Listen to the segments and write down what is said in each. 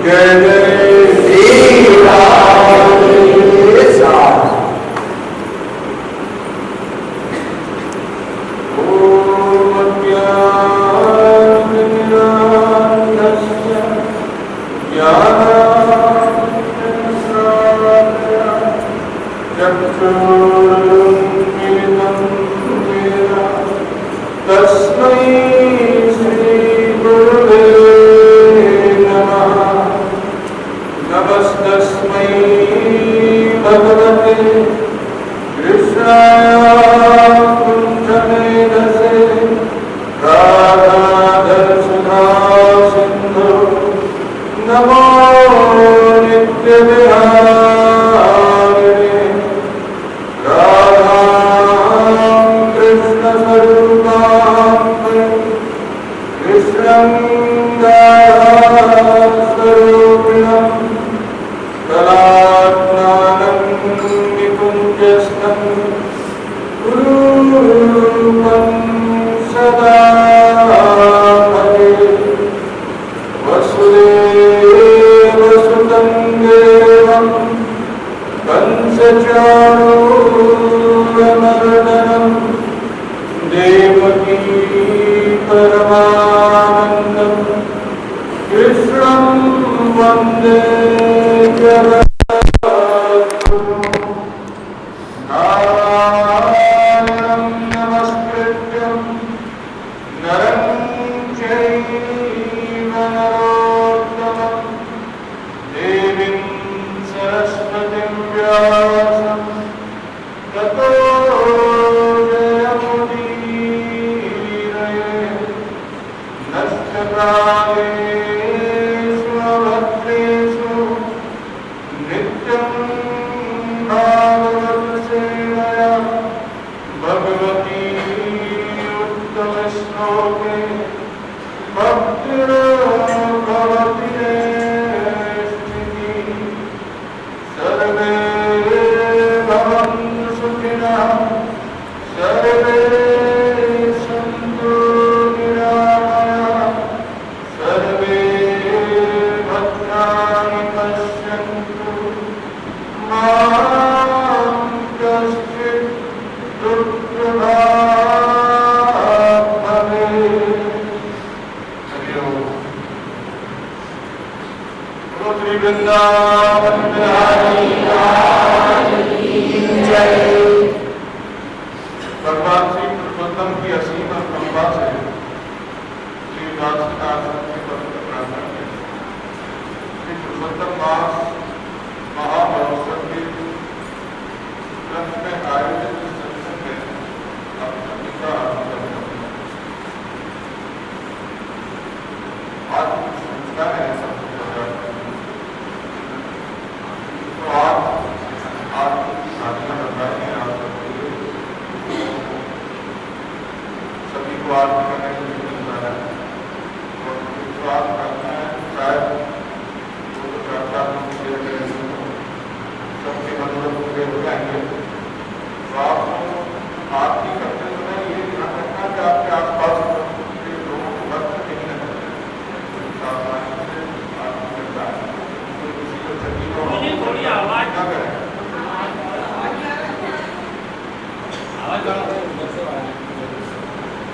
जय जय श्री राम।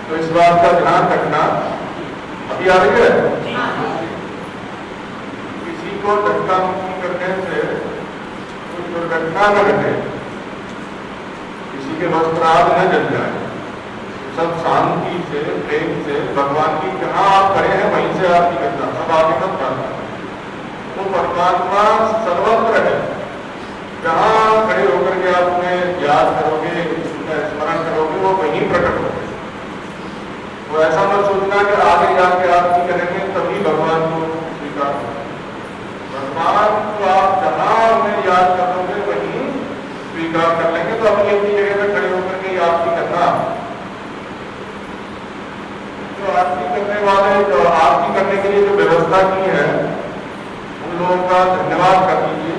तो इस बात का ध्यान रखना। अभी आ रही है, किसी को धक्का मुक्की करने से कोई दुर्घटना न घटे, किसी के वस्त्राद न जल जाए, सब शांति से प्रेम से भगवान की जहां आप खड़े हैं वहीं से आरती करना, सब आगे मत करना। तो परमात्मा सर्वत्र है, जहां खड़े होकर के आपने याद करोगे, स्मरण करोगे, वो वहीं प्रकट होगा। तो ऐसा मत सोचना कि आगे जाके आरती करेंगे तभी भगवान को स्वीकार होगा। भगवान को आप जहां उन्हें याद करोगे वहीं स्वीकार कर लेंगे। तो अपनी अपनी जगह पर खड़े होकर के आरती करना। तो आरती करने वाले, जो आरती करने के लिए जो व्यवस्था की है, उन लोगों का धन्यवाद कर दीजिए।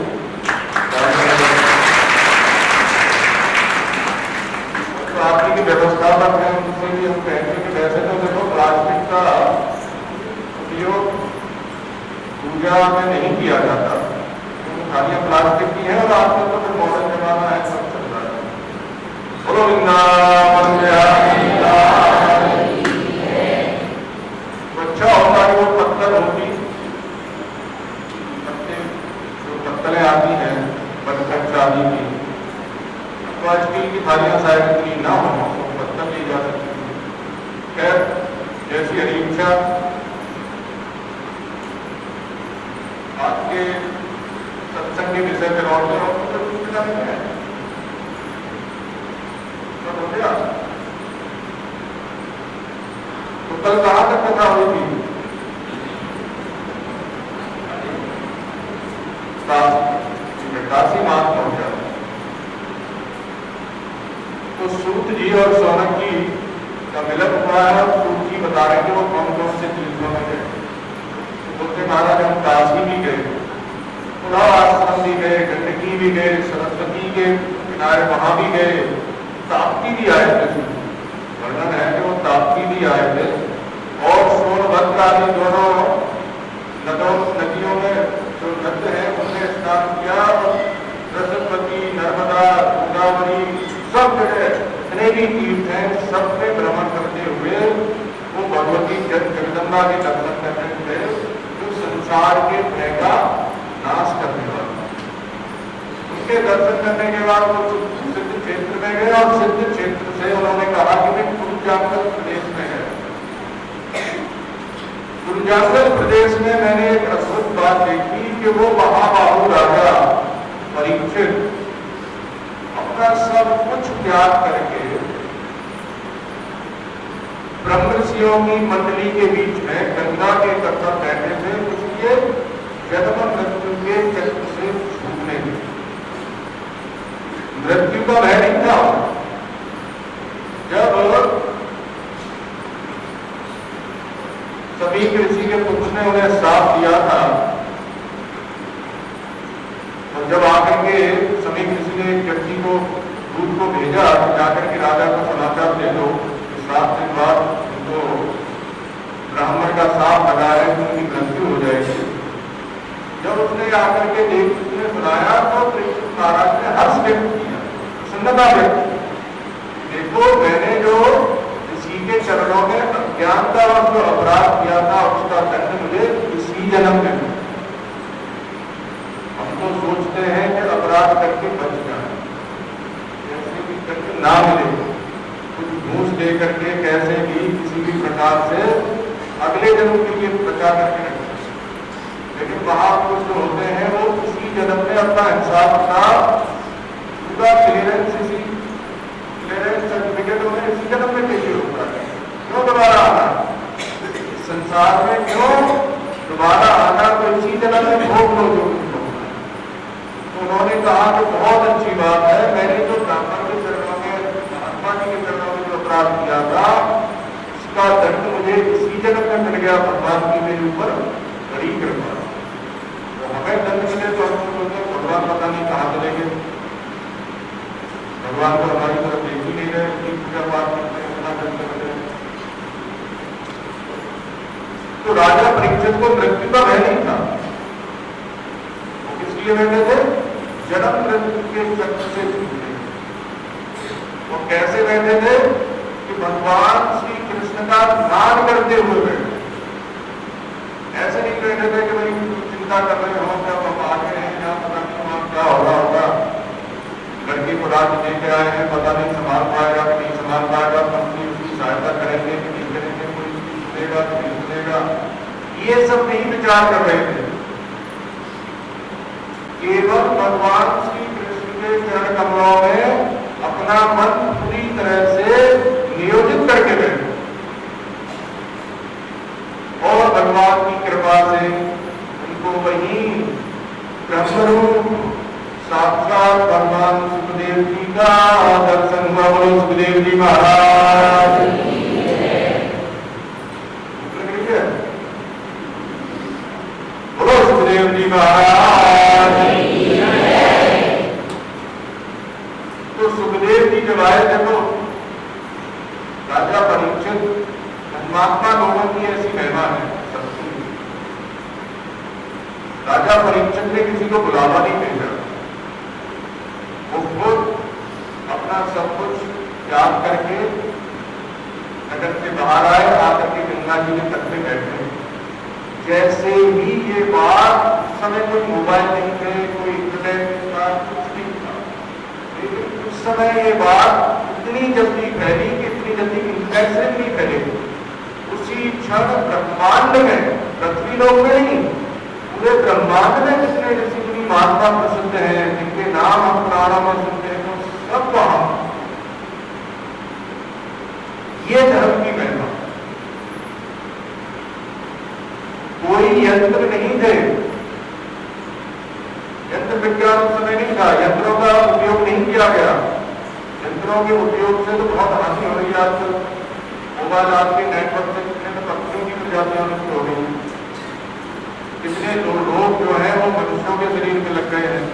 तो आरती की व्यवस्था पर है, उनसे भी हम कहेंगे कि वैसे तो देखो प्लास्टिक का उपयोग पूजा में नहीं किया जाता। थालियां प्लास्टिक की हैं और आजकल तो फिर मॉडर्न जमाना है, सब चल रहा है। बोलो वृंदावन बिहारी लाल की। तो अच्छा होता है वो पत्थर होती, जो पत्तलें आती हैं बरकत शादी की, तो आज की थालियां शायद इतनी ना हो तो पत्थर ली जा सकती है। खैर जैसी हरी इच्छा। आपके सत्संग के विषय में लौटते हो तो पूछना नहीं है, सब हो गया। तो कल कहाँ तक कथा हुई थी? काशी मार्ग में हो गया। तो सूत जी और सौनक जी का मिलन हुआ है और सूत जी बता रहे हैं कि वो कौन कौन से तीर्थों में गए। बोलते महाराज हम काशी भी गए, पुलाव आश्रम भी गए, गंडकी भी गए, सरस्वती के किनारे वहां भी गए, ताप्ती भी आए थे। वर्णन है कि वो ताप्ती भी आए थे और सोनभद्र आदि दोनों नदियों में जो नद है उनमें स्नान किया। सरस्वती, नर्मदा, गोदावरी सब जगह जितने भी तीर्थ हैं सब में भ्रमण करते हुए वो भगवती जगदम्बा के दर्शन करने थे, जो संसार के भय का नाश करने वाला। उनके दर्शन करने के बाद वो सिद्ध क्षेत्र में गए और सिद्ध क्षेत्र से उन्होंने कहा कि मैं कुरुजांगल प्रदेश में है। कुरुजांगल प्रदेश में मैंने एक अद्भुत बात देखी कि वो महाबाहु राजा परीक्षित अपना सब कुछ त्याग करके ब्रह्म ऋषियों की मंडली के बीच में गंगा के तट पर बैठे थे, उसके जन्म मृत्यु के चक्र से छूटने के। मृत्यु का भय नहीं था। जब सभी ऋषि के पुत्र ने उन्हें साथ दिया था और जब आकर के सभी ऋषि ने एक व्यक्ति को दूध को भेजा जाकर के राजा को समाचार दे दो, सात दिन बाद उनको ब्राह्मण का साथ लगा है तो उनकी मृत्यु हो जाएगी। जब उसने आकर के उसने सुनाया तो परीक्षित महाराज ने हर्ष व्यक्त किया, प्रसन्नता व्यक्त की। देखो मैंने जो ऋषि के चरणों में अज्ञानता और जो अपराध किया था उसका दंड मुझे इसी जन्म में। हम तो सोचते हैं कि अपराध करके बच जाए, कैसे भी करके ना मिले, कुछ घूस दे करके कैसे भी किसी भी प्रकार से अगले जन्म के लिए बचा करके रखते हैं। लेकिन महापुरुष जो होते हैं वो इसी जन्म में अपना हिसाब का पूरा क्लियरेंस सर्टिफिकेट उन्हें इसी जन्म में चाहिए होता है। क्यों दोबारा आना संसार में, क्यों दोबारा आना? तो इसी जन्म में भोग लो जो कुछ होता है। तो उन्होंने कहा कि बहुत अच्छी बात है, मैंने जो ब्राह्मण के चरणों में, महात्मा जी के चरणों में जो अपराध किया था उसका दंड मुझे इसी जन्म में मिल गया। भगवान की मेरे ऊपर बड़ी कृपा। तो हमें दंड मिले तो हम बोलते हैं भगवान पता नहीं कहाँ चले गए, भगवान को हमारी तरफ देख ही नहीं रहे, उनकी पूजा पाठ करते हैं, इतना दंड मिले। तो राजा परीक्षित को मृत्यु का भय नहीं था। वो किस लिए बैठे थे? जन्म मृत्यु के चक्र से छूटने। वो कैसे बैठे थे कि भगवान श्री कृष्ण का ध्यान करते हुए बैठे। ऐसे नहीं बैठे थे कि भाई चिंता कर रहे हो क्या हम आगे हैं, क्या पता नहीं वहां क्या हो रहा होगा, लड़की को राज दे के आए हैं, पता नहीं संभाल पाएगा कि नहीं संभाल पाएगा, कंपनी उसकी सहायता करेंगे कि नहीं करेंगे, कोई सुनेगा कि नहीं सुनेगा, ये सब नहीं विचार कर रहे थे। केवल भगवान श्री कृष्ण के चरण कमलों में अपना मन पूरी तरह से नियोजित करके बैठे और भगवान की कृपा से उनको वही ब्रह्मरूप साक्षात भगवान सुखदेव जी का दर्शन हुआ। बोलो सुखदेव जी महाराज। बोलो सुखदेव जी महाराज। तो सुखदेव जी जब आए थे तो राजा परीक्षित, महात्मा लोगों की ऐसी महिमा है, राजा परीक्षित ने किसी को बुलावा नहीं भेजा, वो खुद अपना सब कुछ त्याग करके नगर से बाहर आए, आकर के गंगा जी के तट पे बैठे। जैसे ही ये बात, उस समय कोई मोबाइल नहीं थे, कोई इंटरनेट का कुछ नहीं था, लेकिन उस समय ये बात इतनी जल्दी फैली कि इतनी जल्दी इंटरनेट से नहीं फैली। उसी क्षण ब्रह्मांड में, पृथ्वी लोक में नहीं, पूरे ब्रह्मांड में जितने ऋषि मुनि महात्मा प्रसिद्ध हैं, जिनके नाम हम पुराणों में सुनते हैं, तो सब वहां। ये धर्म की महिमा। कोई यंत्र नहीं थे, यंत्र विज्ञान उस समय नहीं था, यंत्रों का उपयोग नहीं किया गया। यंत्रों के उपयोग से तो बहुत हानि हो रही है आजकल। मोबाइल आपके नेटवर्क से कितने तो पक्षियों की प्रजातियां नष्ट हो रही हैं, कितने लोग जो हैं वो मनुष्यों के शरीर में लग गए हैं।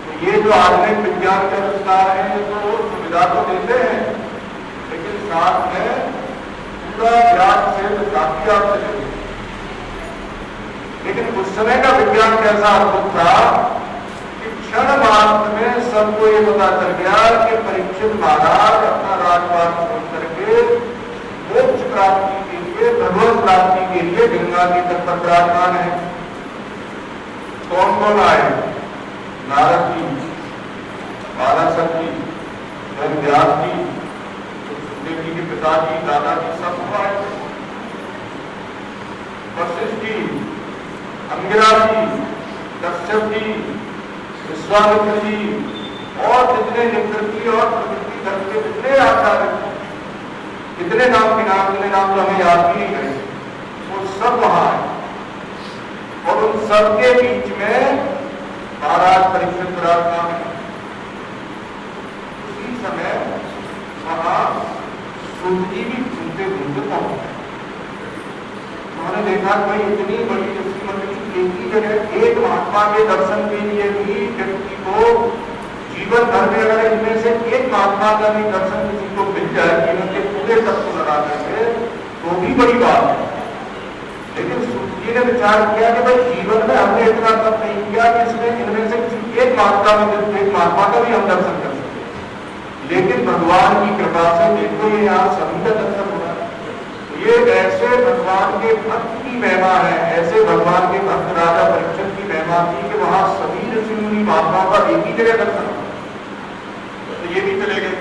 तो ये जो आधुनिक विज्ञान के आविष्कार हैं, तो सुविधा तो देते हैं, लेकिन साथ में पूरा ज्ञान से काफी आपसे लेते। लेकिन उस समय का विज्ञान कैसा अद्भुत था कि क्षण मात्र में सबको ये पता चल गया कि परीक्षित महाराज अपना राजपाट छोड़ करके मोक्ष प्राप्ति के लिए, भगवत प्राप्ति के लिए गंगा के तट पर विराजमान है। कौन कौन आए? नारद जी, बालासर जी, व्यास जी, सुखदेव जी के पिताजी, दादाजी, सब आए। वशिष्ठ जी, अंगिरा जी, कश्यप जी, विश्वामित्र जी, और जितने निवृत्ति और प्रवृत्ति धर्म के जितने आचार्य, जितने नाम के नाम, जितने नाम तो हमें याद भी नहीं रहे, वो सब वहां है। और उन सबके बीच में महाराज परीक्षित विराजमान है। उसी समय वहां सूत जी भी घूमते घूमते पहुंचे। उन्होंने देखा कोई इतनी बड़ी ऋषि मंडली एक ही जगह, एक महात्मा के दर्शन के लिए भी व्यक्ति को जीवन भर में अगर इनमें से एक महात्मा का भी दर्शन किसी को मिल जाए, जीवन के पूरे तत्व लगा करके, तो भी बड़ी बात है। लेकिन सूत जी ने विचार किया कि भाई जीवन में हमने इतना तप नहीं किया कि इसमें इनमें से किसी एक महात्मा का भी हम दर्शन कर सके। लेकिन भगवान की कृपा से देखो ये यहाँ सभी का दर्शन हो रहा है। ये ऐसे भगवान के भक्त की महिमा है, ऐसे भगवान के भक्त राजा परीक्षित की महिमा थी कि वहां सभी ऋषि मुनि महात्माओं का एक ही जगह दर्शन हो। तो ये भी चले गए।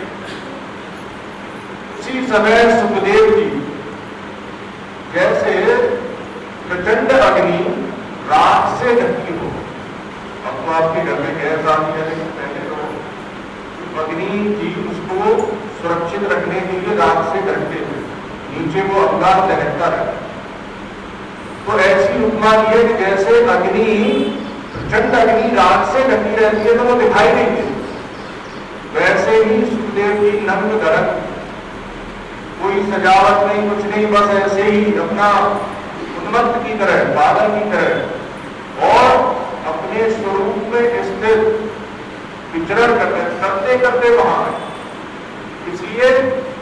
उसी समय सुखदेव जी, जैसे प्रचंड अग्नि राख से ढकी हो। अब तो आपके घर में गैस आती है, लेकिन पहले तो अग्नि जी उसको सुरक्षित रखने के लिए राख से ढकते थे, नीचे वो अंगार दहकता है। तो ऐसी उपमा दी है कि जैसे अग्नि, प्रचंड अग्नि राख से ढकी रहती है तो वो दिखाई नहीं देती, वैसे ही सुखदेव जी नग्न धरक, कोई सजावट नहीं, कुछ नहीं, बस ऐसे ही अपना उन्मत्त की तरह, बादल की तरह, और अपने स्वरूप में स्थित विचरण करते करते वहां। इसलिए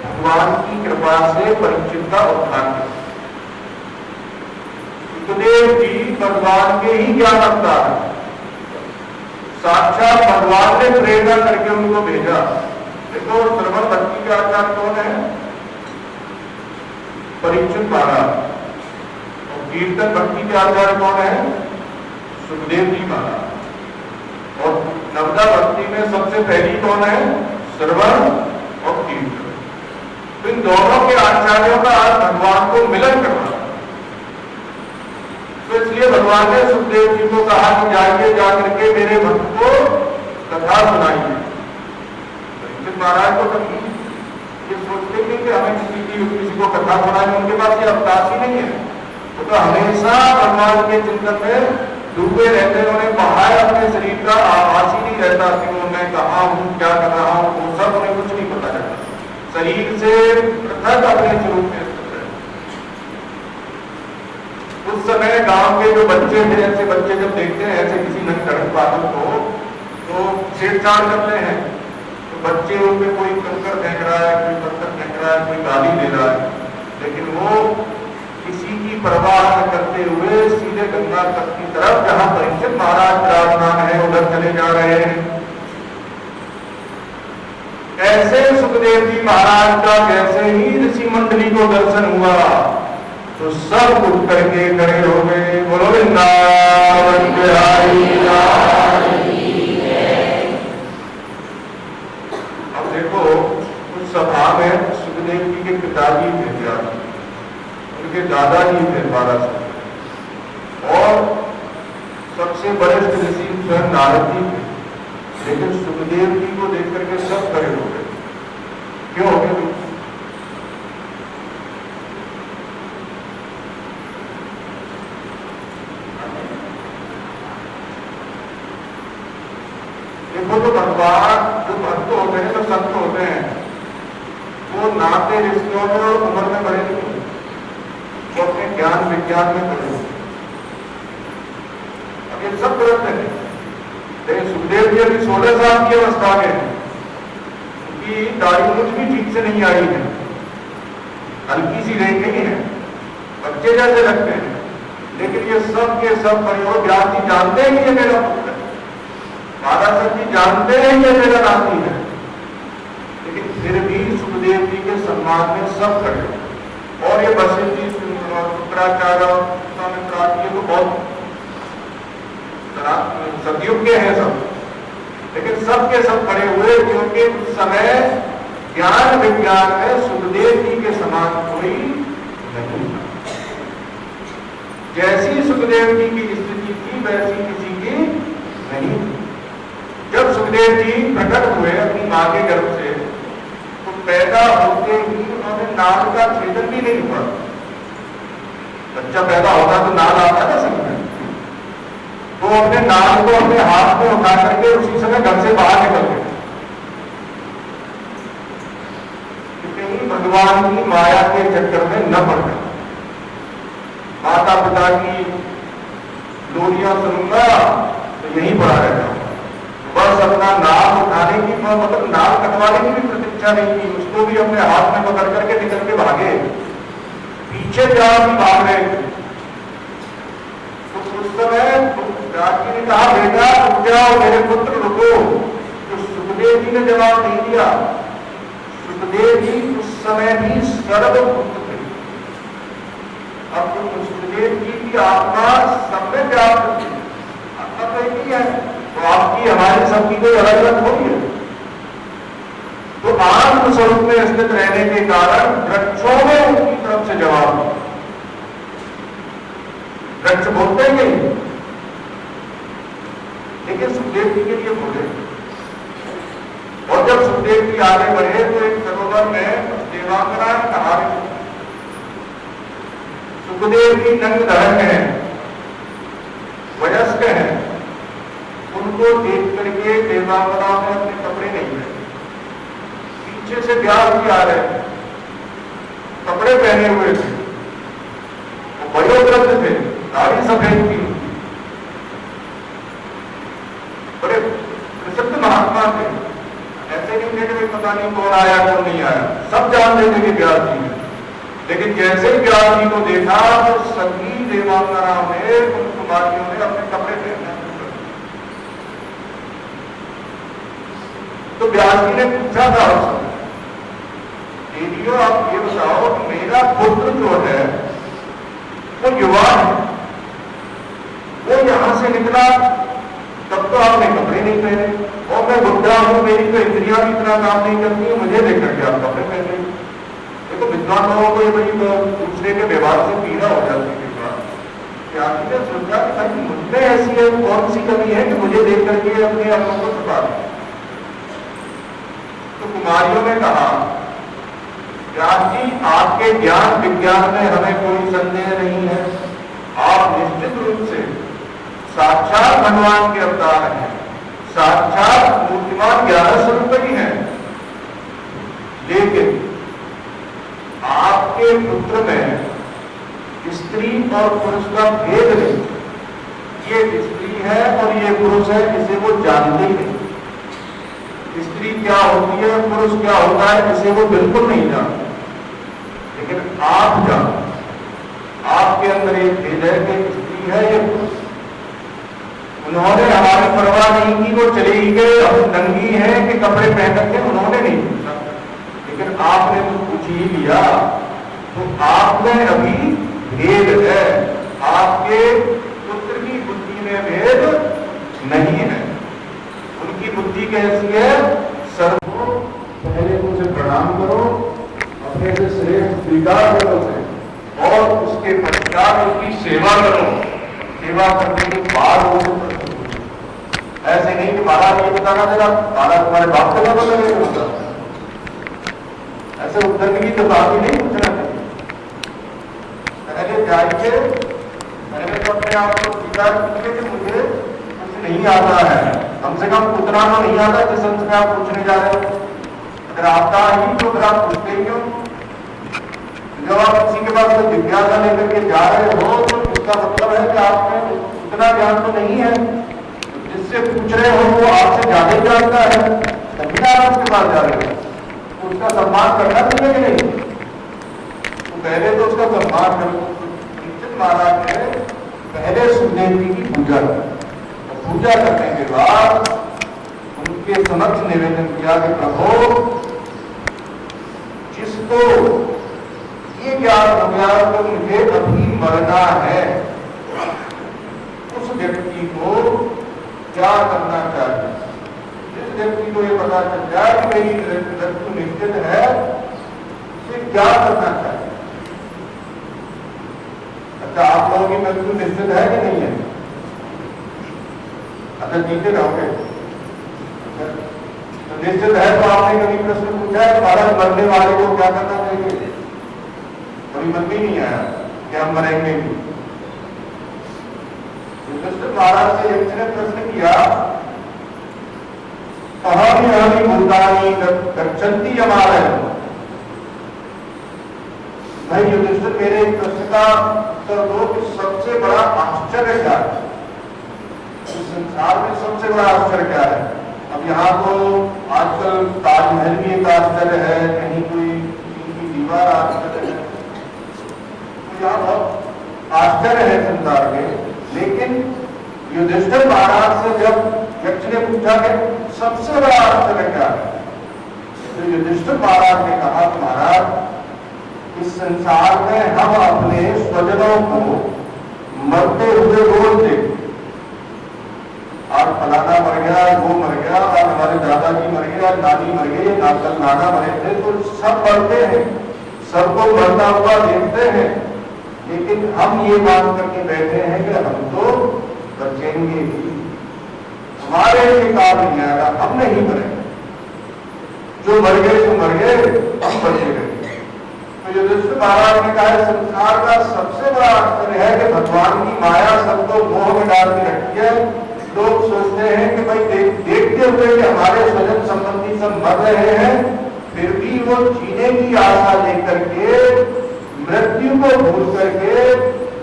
भगवान की कृपा से परीक्षित का उद्धार किया। सुखदेव जी भगवान के ही ज्ञान अवतार, साक्षात भगवान ने प्रेरणा करके उनको भेजा। देखो श्रवण भक्ति के आचार्य कौन है? परीक्षित महाराज। और कीर्तन भक्ति के आचार्य कौन है? सुखदेव जी महाराज। और नवदा भक्ति में सबसे पहली कौन है? श्रवण और कीर्तन। इन दोनों के आचार्यों का आज भगवान को मिलन करना। तो इसलिए भगवान ने सुखदेव जी को कहा कि जाइए, जाकर के मेरे भक्त को कथा सुनाइए। परीक्षित महाराज को कभी ये सोचते नहीं कि हमें किसी को कथा सुनानी, उनके पास ये अवकाश ही नहीं है। तो हमेशा भगवान के चिंतन में डूबे रहते। उन्हें बाहर अपने शरीर का आभास ही नहीं रहता कि मैं कहाँ हूँ, क्या कर रहा हूँ, वो सब उन्हें कुछ नहीं पता रहता। शरीर से पृथक अपने स्वरूप में स्थित है। उस समय गांव के जो बच्चे थे, ऐसे बच्चे जब देखते हैं ऐसे किसी नटखट बादल को, तो छेड़छाड़ करते हैं। तो बच्चे उनमें कोई कंकर फेंक रहा है, कोई पत्थर फेंक रहा है, कोई गाली दे रहा है, लेकिन वो किसी की परवाह न करते हुए सीधे गंगा तट की तरफ, जहां परीक्षित महाराज विराजमान है, उधर चले जा रहे हैं। ऐसे सुखदेव जी महाराज का जैसे ही ऋषि मंडली को दर्शन हुआ तो सब उठ करके खड़े हो गए। बोलो वृंदावन बिहारी लाल की जय। अब देखो, उस सभा में सुखदेव जी के पिताजी थे व्यास, उनके दादाजी थे 12 और सबसे वरिष्ठ ऋषि स्वयं नारद जी थे। लेकिन सुखदेव जी को देख करके सब खड़े हो गए। क्यों हो गए? देखो, जो भगवान, जो भक्त होते हैं, जो संत होते हैं, वो नाते रिश्तों में और उम्र में बड़े नहीं, वो अपने ज्ञान विज्ञान में बड़े होते। अब ये सब गलत है। लेकिन सुखदेव जी अभी 16 साल की अवस्था में, उनकी दाढ़ी मूंछ भी ठीक से नहीं आई है, हल्की सी रह गई है, बच्चे जैसे लगते हैं। लेकिन ये सब के सब परिवार व्यास जी जानते हैं कि ये मेरा पुत्र है, महाराज जी जानते हैं ये मेरा नाती है, लेकिन फिर भी सुखदेव जी के सम्मान में सब खड़े। और ये वशिष्ठ जी, शुक्राचार्य, ये तो बहुत सतयुग के हैं सब, लेकिन सब के सब खड़े हुए, क्योंकि उस समय ज्ञान विज्ञान में सुखदेव जी के समान कोई नहीं था। जैसी सुखदेव जी की स्थिति थी वैसी किसी की नहीं थी। जब सुखदेव जी प्रकट हुए अपनी मां के गर्भ से, तो पैदा होते ही उन्होंने नाल का छेदन भी नहीं हुआ। बच्चा पैदा होता तो नाल आता ना सिंह में, तो अपने नाल को अपने हाथ में उठा करके उसी समय घर से बाहर निकल गए। कहीं भगवान की माया के चक्कर में न पड़ गए। माता पिता की लोरियां सुनूंगा तो यहीं पड़ा रहता हूं। बस अपना नाल उठाने की, मतलब नाल कटवाने की भी प्रतीक्षा नहीं की, उसको भी अपने हाथ में पकड़ करके निकल के भागे, पीछे जाओ भी भाग रहे। तो उस समय राजी ने कहा, बेटा रुक जाओ, मेरे पुत्र रुको। तो सुखदेव जी ने जवाब नहीं दिया। सुखदेव जी उस समय भी सर्वभूत थे। अब तो सुखदेव जी की आत्मा सब में व्याप्त थी, आत्मा तो एक ही है, तो आपकी हमारी सबकी कोई अलग अलग थोड़ी है। तो आत्म स्वरूप में स्थित रहने के कारण वृक्षों में उनकी तरफ से जवाब, वृक्ष बोलते हैं नहीं, लेकिन सुखदेव जी के लिए बोले। और जब सुखदेव जी आगे बढ़े तो एक सरोवर में देवांगना कहा, सुखदेव जी नंग धड़क हैं, वयस्क हैं, उनको देख करके देवांगना में अपने कपड़े नहीं पहने। पीछे से व्यास जी आ रहे, कपड़े पहने हुए थे, वो वयोवृद्ध थे, दाढ़ी सफेद थी, बड़े प्रसिद्ध महात्मा थे। ऐसे नहीं थे कि पता नहीं कौन आया कौन नहीं आया, सब जानते थे कि व्यास जी है। लेकिन जैसे ही व्यास जी को देखा तो सभी देवांगनाओं ने, उन कुमारियों ने अपने कपड़े पहनना शुरू कर दिए। तो व्यास जी ने पूछा था उससे, दीदियों आप ये बताओ, मेरा पुत्र जो है वो युवा है, वो यहां से निकला तब तो आपने कपड़े नहीं पहने, और मैं बुढ़ा हूं, मेरी तो इंद्रियां भी इतना काम नहीं करती, मुझे देख करके आप कपड़े पहने। ये तो विद्वान लोगों को ये बड़ी दूसरे के व्यवहार से पीड़ा हो जाती है। आपने सोचा कि मुझमें ऐसी है कौन सी कमी है कि मुझे देख करके अपने अपनों को छुपा दें। तो कुमारियों ने कहा, व्यास जी आपके ज्ञान विज्ञान में हमें कोई संदेह नहीं है, आप निश्चित रूप से साक्षात भगवान के अवतार हैं, साक्षात मूर्तिमान ज्ञान स्वरूप ही हैं। लेकिन आपके पुत्र में स्त्री और पुरुष का भेद नहीं, ये स्त्री है और ये पुरुष है, इसे वो जानते ही नहीं। स्त्री क्या होती है, पुरुष क्या होता है, इसे वो बिल्कुल नहीं जानते, लेकिन आप जानते। आप आपके अंदर एक भेद है कि स्त्री है ये पुरुष। उन्होंने हमारी परवाह नहीं की, वो चली गई, हम नंगी हैं कि कपड़े पहन रखे, उन्होंने नहीं पूछा। लेकिन आपने तो पूछ ही लिया, तो आप में अभी भेद है, आपके पुत्र की बुद्धि में भेद नहीं है। उनकी बुद्धि कैसी है? सर्वो पहले उसे प्रणाम करो, अपने से श्रेष्ठ स्वीकार करो उसे, और उसके पश्चात उसकी सेवा करो। सेवा करने के बाद वो ऐसे नहीं कि महाराज ये बताना देगा, महाराज तुम्हारे बाप का पता नहीं होता, ऐसे उद्दंड की तो बात ही नहीं पूछना चाहिए। पहले जाइए, पहले तो अपने आप को स्वीकार कीजिए कि मुझे कुछ नहीं आता है, कम से कम उतना तो नहीं आता जिस अंश में आप पूछने जा रहे हो। अगर आता ही तो फिर आप पूछते क्यों? जब आप किसी के पास कोई जिज्ञासा लेकर के जा रहे हो तो इसका मतलब है कि आप में उतना ज्ञान तो नहीं है। जिससे पूछ रहे हो वो आपसे ज्यादा जानता है, तभी आप उसके पास जा रहे हो, तो उसका सम्मान करना चाहिए कि नहीं? तो पहले तो उसका सम्मान करो। निश्चित महाराज ने पहले सुखदेव जी की पूजा की, पूजा करने के बाद उनके समक्ष निवेदन किया कि प्रभु, जिसको ये ज्ञान हो गया तो मुझे अभी मरना है, उस व्यक्ति को क्या करना चाहिए? जिस व्यक्ति को ये पता चल जाए कि मेरी मृत्यु निश्चित है, उसे क्या करना चाहिए? अच्छा, आप लोगों की मृत्यु निश्चित है कि नहीं है? अच्छा, जीते रहोगे तो निश्चित है, तो आपने कभी प्रश्न पूछा है महाराज मरने वाले को क्या करना चाहिए? कभी मन भी नहीं आया कि हम मरेंगे भी। महाराज से यक्ष ने प्रश्न किया, कहानी भूतानी गच्छन्ति हमारे। भाई युधिष्ठिर, मेरे प्रश्न का उत्तर दो कि सबसे बड़ा आश्चर्य क्या है? इस संसार में सबसे बड़ा आश्चर्य क्या है? अब यहाँ तो आजकल ताजमहल भी एक आश्चर्य है, कहीं कोई की दीवार आश्चर्य है, तो यहाँ बहुत आश्चर्य है संसार में। लेकिन युधिष्ठिर महाराज से जब यक्ष ने पूछा कि सबसे बड़ा आश्चर्य क्या है, तो युधिष्ठिर महाराज ने कहा, महाराज इस संसार में हम अपने स्वजनों को मरते हुए रोज देखते, आज फलाना मर गया, वो मर गया, आज हमारे दादाजी मर गए, आज नानी मर गई, कल नाना मरे थे, तो सब मरते हैं, सबको मरता हुआ देखते हैं। लेकिन हम ये बात करके बैठे हैं कि हम तो बचेंगे ही, हमारे लिए काम नहीं आएगा, हम नहीं मरेंगे, जो मर गए तो मर गए, हम बचेंगे। तो युधिष्ठिर महाराज ने कहा, संसार का सबसे बड़ा आश्चर्य है कि भगवान की माया सबको मोह में डाल के रखी है। लोग सोचते हैं कि भाई देखते हुए कि हमारे स्वजन संबंधी सब मर रहे हैं, फिर भी वो जीने की आशा लेकर के मृत्यु को भूल करके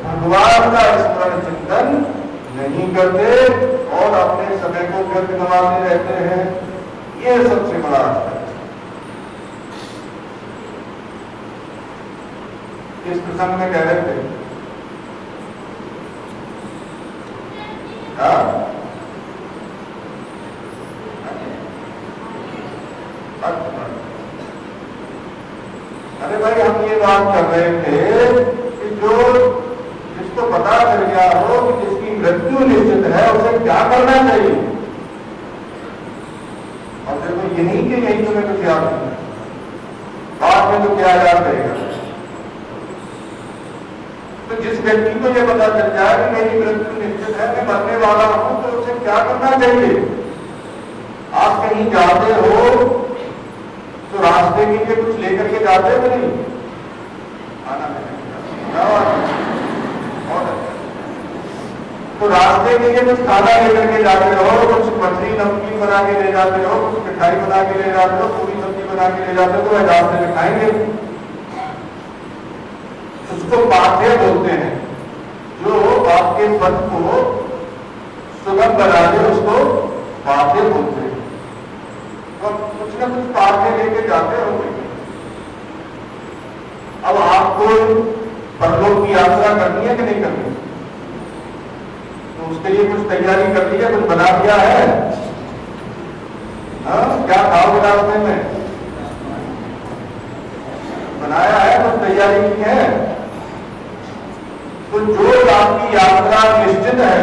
भगवान का स्मरण चिंतन नहीं करते और अपने समय को व्यर्थ गंवाते रहते हैं। ये सबसे बड़ा आश्चर्य। इस प्रसंग में कह रहे थे अरे भाई, हम ये बात कर रहे थे कि जो जिसको पता चल गया हो कि जिसकी मृत्यु निश्चित है उसे क्या करना चाहिए, और देखो यही कि यही तुम्हें कुछ याद नहीं, बाद में तो क्या याद रहेगा। तो जिस व्यक्ति को ये पता चल जाए कि मेरी मृत्यु निश्चित है, मैं मरने वाला हूं, तो उसे क्या करना चाहिए? आप कहीं जाते हो तो रास्ते के लिए कुछ लेकर के जाते हो नहीं? तो रास्ते के लिए कुछ खाना लेकर के जाते हो, कुछ मछली नमकीन बना के ले जाते हो, कुछ मिठाई बना के ले जाते हो, पूरी सब्जी बना के ले जाते हो, तो वह रास्ते में खाएंगे। उसको पाथेय बोलते हैं, जो आपके पद को सुगम बना दे उसको पाथेय बोलते हैं। तो कुछ न कुछ पाथेय लेके जाते होंगे। अब आपको परलोक की यात्रा करनी है कि नहीं करनी? तो उसके लिए कुछ तैयारी कर ली है, कुछ बना दिया है? क्या खाओगे रास्ते में? बनाया है, कुछ तैयारी की है? तो जो आपकी यात्रा निश्चित है,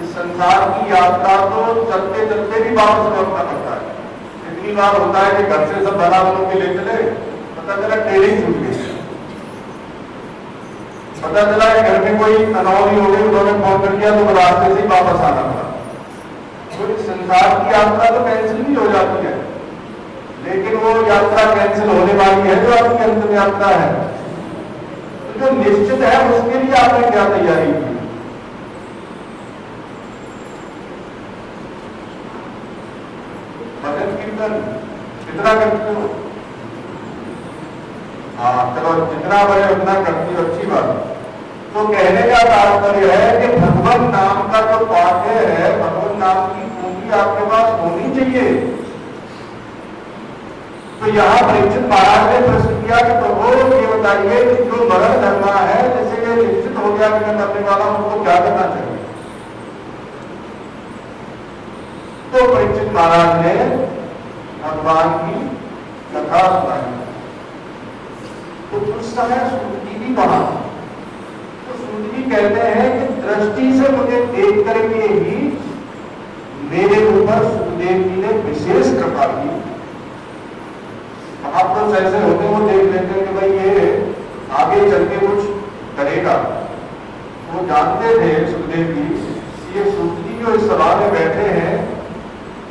इस संसार की यात्रा तो चलते चलते भी वापस लौटना पड़ता है। कितनी बार होता है कि घर से सब बना बनों के ले चले, पता चला ट्रेनिंग छूट गई, पता चला है घर में कोई अनहोनी हो गई, उन्होंने फोन कर दिया तो रास्ते से ही वापस आना पड़ा। तो इस संसार की यात्रा तो कैंसिल भी हो जाती है, लेकिन वो यात्रा कैंसिल होने वाली है जो आपकी अंतिम यात्रा है। तो जो निश्चित है उसके लिए आपने क्या तैयारी की? भजन कीर्तन कितना करते हो? हाँ चलो, जितना बड़े उतना करती हो, अच्छी बात है। तो कहने का तात्पर्य है कि भगवान नाम का जो पाठ्य है, भगवान नाम की पूंजी आपके पास होनी चाहिए। तो यहाँ परीक्षित महाराज ने प्रश्न किया कि प्रभु ये बताइए कि जो मरण धर्मा है, जैसे ये निश्चित हो गया कि मैं मरने वाला हूं, उनको क्या करना चाहिए? तो परीक्षित महाराज ने भगवान की कथा सुनाई। तो उस समय सूत जी वहां, तो सूत जी कहते हैं कि दृष्टि से मुझे देख करके ही मेरे ऊपर सुखदेव जी ने विशेष कृपा की। आप तो ऐसे होते वो देख लेते हैं कि भाई ये आगे चल के कुछ करेगा। वो जानते थे सुखदेव जी, ये सूत जी जो इस सभा में बैठे हैं,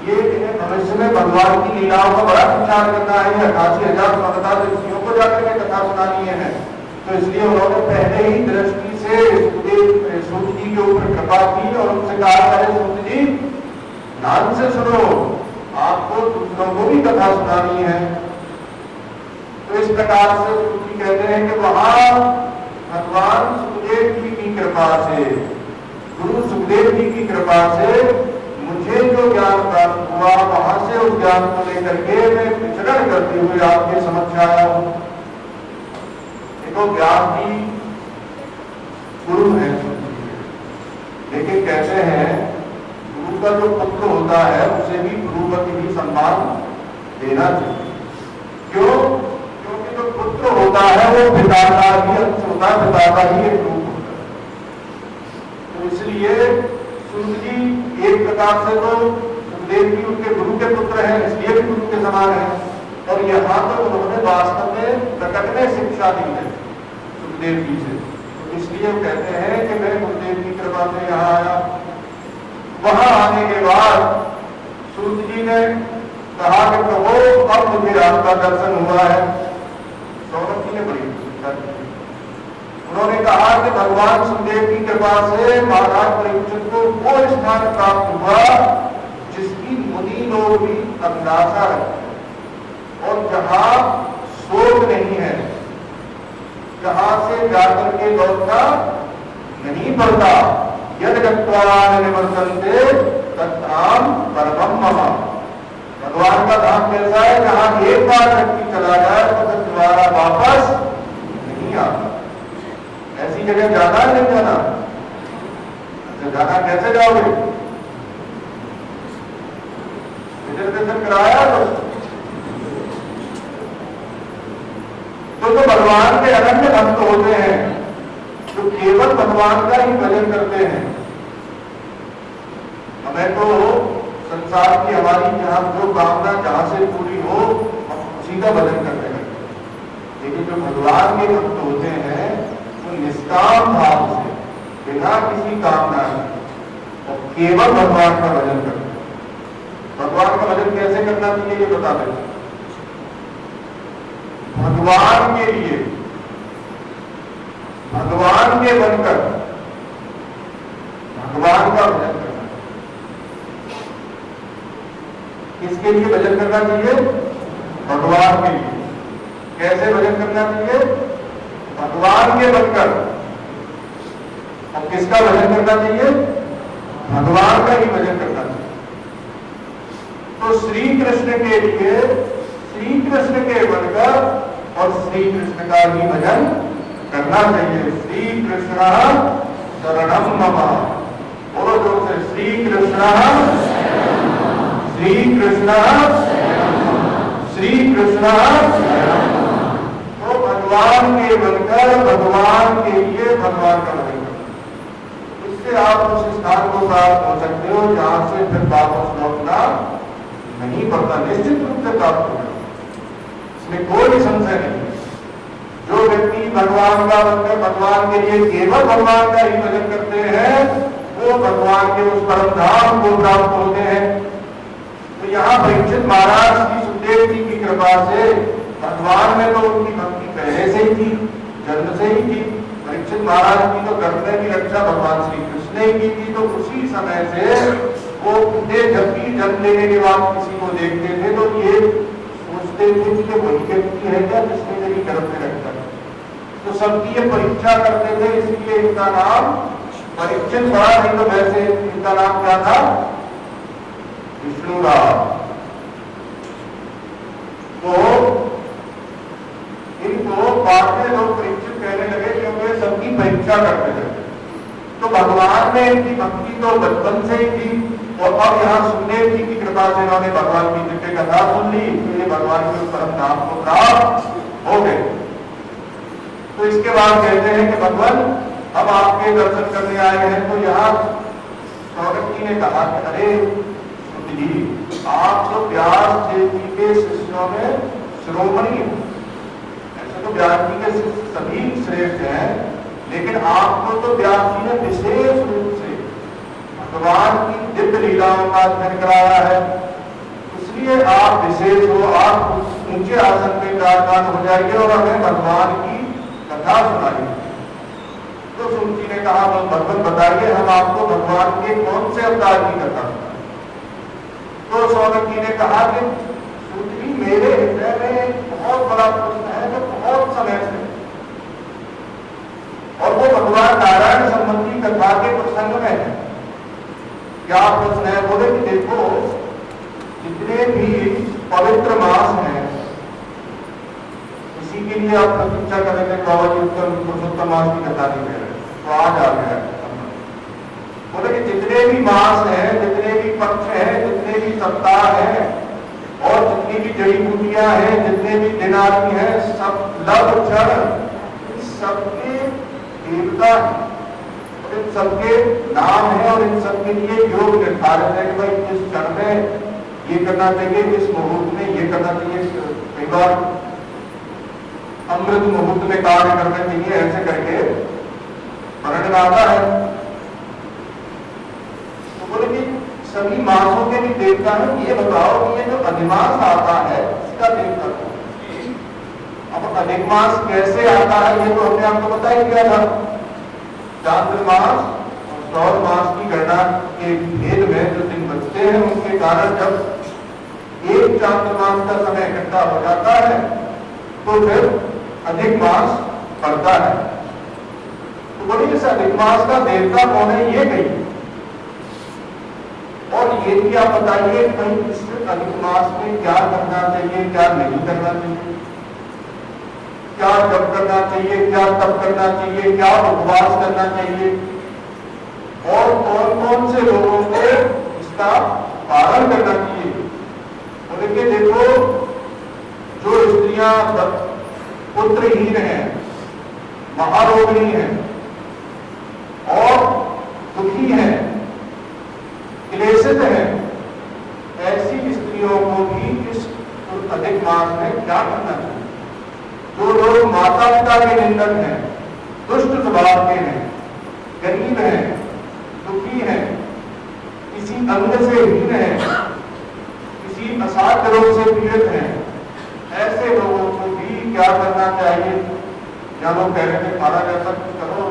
ये इन्हें भविष्य में भगवान की लीलाओं का बड़ा विचार करना है। 88,000 स्वतंत्रता ऋषियों को जाकर के कथा सुनानी है, तो इसलिए उन्होंने पहले ही दृष्टि से सूत जी के ऊपर कृपा की और उनसे कहा, अरे सूत जी ध्यान से सुनो, आपको दूसरों को भी कथा सुनानी है। तो इस प्रकार से सूत जी कहते हैं कि वहां भगवान सुखदेव जी की कृपा से, गुरु सुखदेव जी की कृपा से मुझे जो ज्ञान प्राप्त हुआ, वहां से उस ज्ञान को लेकर के मैं विचरण करते हुए आपके समक्ष आया हूं। देखो व्यास जी गुरु है, लेकिन कहते हैं गुरु का जो पुत्र होता है उसे भी गुरुपति ही सम्मान देना चाहिए। क्यों? क्योंकि जो पुत्र होता है वो पिता का ही अंश होता है, पिता का ही एक रूप होता है। तो इसलिए सूत जी एक प्रकार से तो सुखदेव जी उनके गुरु के पुत्र हैं, इसलिए भी गुरु के समान है। और यहाँ तो उन्होंने वास्तव में प्रकट में शिक्षा दी है सुखदेव जी से, तो इसलिए वो कहते हैं कि मैं गुरुदेव की कृपा से यहाँ आया। वहां आने के बाद सूत जी ने कहा कि प्रभु अब मुझे आपका दर्शन हुआ है। सौरभ जी ने बड़ी शिक्षा दी। उन्होंने कहा कि भगवान सुखदेव की कृपा से महाराज परीक्षित को वो स्थान प्राप्त हुआ जिसकी मुनि लोग भी अभिलाषा है और जहां शोक नहीं है, जहां से जाकर के लौटना नहीं पड़ता। यद गत्वा निवर्तन्ते तत्धाम परमं मम। भगवान का धाम कैसा है? जहां एक बार व्यक्ति चला जाए तो फिर दोबारा वापस नहीं आता। ऐसी जगह जाना है नहीं जाना? अच्छा जाना, कैसे जाओगे? रिजर्वेशन कराया तो भगवान के अनन्य भक्त होते हैं, जो केवल भगवान का ही भजन करते हैं। हमें तो संसार की हमारी जहां जो कामना जहां से पूरी हो हम उसी का भजन करते हैं, लेकिन जो भगवान के भक्त होते हैं तो निष्काम भाव से, बिना किसी कामना के और केवल भगवान का भजन करते हैं। भगवान का भजन कैसे करना चाहिए ये बता दें। भगवान के लिए, भगवान के बनकर भगवान का भजन करना। किसके लिए भजन करना चाहिए? भगवान के लिए। कैसे भजन करना चाहिए? भगवान के बनकर। और किसका भजन करना चाहिए? भगवान का ही भजन करना चाहिए। तो श्री कृष्ण के लिए श्री कृष्ण के बनकर और श्री कृष्ण का ही भजन करना चाहिए। श्री कृष्ण शरणम मम, बोलो जोर से, श्री कृष्ण, श्री कृष्ण, श्री कृष्ण। तो भगवान के बनकर भगवान के लिए भगवान का भजन करो, इससे आप उस स्थान को प्राप्त हो सकते हो जहां से फिर वापस लौटना नहीं पड़ता, निश्चित रूप से प्राप्त होगा, इसमें कोई संशय नहीं। जो व्यक्ति भगवान का बनकर भगवान के लिए केवल भगवान का ही भजन करते हैं, वो भगवान के उस परम धाम को प्राप्त होते हैं। तो यहाँ परीक्षित महाराज की सुखदेव जी की कृपा से भगवान में तो उनकी भक्ति पहले से ही थी, जन्म से ही थी। परीक्षित महाराज की तो गर्भ की रक्षा भगवान श्री कृष्ण ने की थी, तो उसी समय से वो जब भी जन्म लेने के बाद किसी को देखते थे तो ये सोचते थे कि वही व्यक्ति है क्या जिसने मेरी गर्भ में रखा, तो सबकी ये परीक्षा करते थे। इसलिए इनका नाम परीक्षित पड़ा, नहीं तो वैसे इनका नाम क्या था, विष्णुराज। तो इनको बाद में लोग परीक्षित कहने लगे क्योंकि सबकी परीक्षा करते थे। तो भगवान में इनकी भक्ति तो बचपन से ही थी, और अब यहाँ सुखदेव जी की कृपा से इन्होंने भगवान की दिव्य कथा सुन ली, तो ये भगवान के परम धाम को प्राप्त हो गए। तो इसके बाद कहते हैं कि भगवान अब आपके दर्शन करने आए हैं। तो यहाँ सौरभ जी ने कहा कि अरे सुत जी, आप तो व्यास देव जी के शिष्यों में शिरोमणि हैं, ऐसे तो व्यास जी के शिष्य सभी श्रेष्ठ हैं, लेकिन आपको तो व्यास जी ने विशेष रूप से भगवान की दिव्य लीलाओं का अध्ययन कराया है, इसलिए आप विशेष हो, आप ऊंचे आसन पे विराजमान हो जाइए और हमें भगवान की कथा सुनाइए। तो सुत जी ने कहा, भगवान बताइए हम आपको भगवान के कौन से अवतार की कथा। तो सौनक जी ने कहा कि सुत जी, मेरे हृदय में एक बहुत बड़ा प्रश्न है जो बहुत समय से, और वो भगवान नारायण संबंधी कथा के प्रसंग में है। क्या प्रश्न है? बोले कि देखो, जितने भी पवित्र मास हैं, इसी के लिए आप प्रतीक्षा करेंगे बाबा जी उत्तर पुरुषोत्तम मास की कथा नहीं कह रहे, तो आज आ गया। बोले कि जितने भी मास हैं, जितने भी पक्ष हैं, जितने भी सप्ताह हैं, और जितनी भी जड़ी बूटियां हैं, जितने भी दिन आदमी हैं, सब लव क्षण सबके देवता है, इन सबके नाम है, और इन सबके लिए योग निर्धारित है कि भाई इस क्षण में ये करना चाहिए, इस मुहूर्त में ये करना चाहिए, कई बार अमृत मुहूर्त में कार्य करना चाहिए, ऐसे करके वर्णन आता है। तो बोले कि सभी मासों के भी देवता है, ये बताओ कि ये जो अधिमास आता है इसका देवता कौन है? अब अधिक मास कैसे आता है ये तो हमने आपको बता ही दिया था। चांद्रमास और सौर मास की गणना के भेद में जो दिन बचते हैं, उनके कारण जब एक चांद्रमास का समय इकट्ठा हो जाता है तो फिर अधिक मास पड़ता है। तो बोलिए इस अधिक मास का देवता कौन है, ये कही, और ये भी आप बताइए कहीं इस अधिक मास में क्या करना चाहिए, क्या नहीं करना चाहिए, क्या जप करना चाहिए, क्या तप करना चाहिए, क्या उपवास करना चाहिए, और कौन कौन से लोगों को इसका पालन करना चाहिए। और देखिए, देखो, जो स्त्रियां पुत्रहीन हैं, महारोगिणी हैं और दुखी हैं, क्लेशित हैं, ऐसी स्त्रियों को भी इस अधिक मास में क्या करना चाहिए। जो लोग माता पिता के निंदक हैं, दुष्ट स्वभाव के हैं, गरीब हैं, दुखी हैं, किसी अंग से हीन है, किसी असाध्य रोग से पीड़ित हैं, ऐसे लोगों को भी क्या करना चाहिए। या लोग कह रहे थे महाराज ऐसा कुछ करो,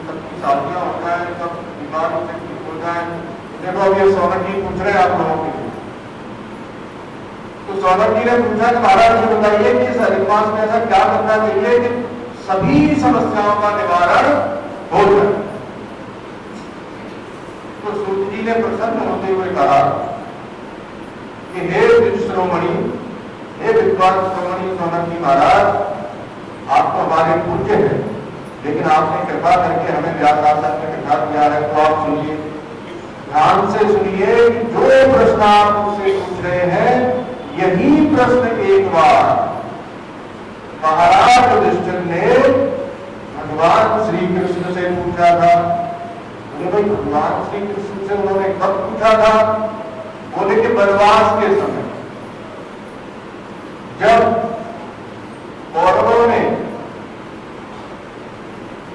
सबकी शादियां हो जाए, सब बीमार से ठीक हो जाए। देखो अब ये सौनक जी पूछ रहे हैं आप लोगों के लिए। तो सौनक जी ने पूछा कि महाराज जी बताइए कि इस अधिक मास में ऐसा क्या करना चाहिए कि सभी समस्याओं का निवारण हो जाए। तो सूत जी ने प्रसन्न होते हुए कहा कि हे विद्वान शिरोमणि, हे विद्वान शिरोमणि सौनक जी महाराज, आप तो हमारे पूज्य हैं, लेकिन आपने कृपा करके हमें व्यासासन में बिठा दिया है, तो आप सुनिए, ध्यान से सुनिए कि जो प्रश्न आप मुझसे पूछ रहे हैं, यही प्रश्न एक बार महाराज युधिष्ठिर ने भगवान श्री कृष्ण से पूछा था। बोले भाई भगवान श्री कृष्ण से उन्होंने कब पूछा था? बोले कि वनवास के समय, जब कौरवों ने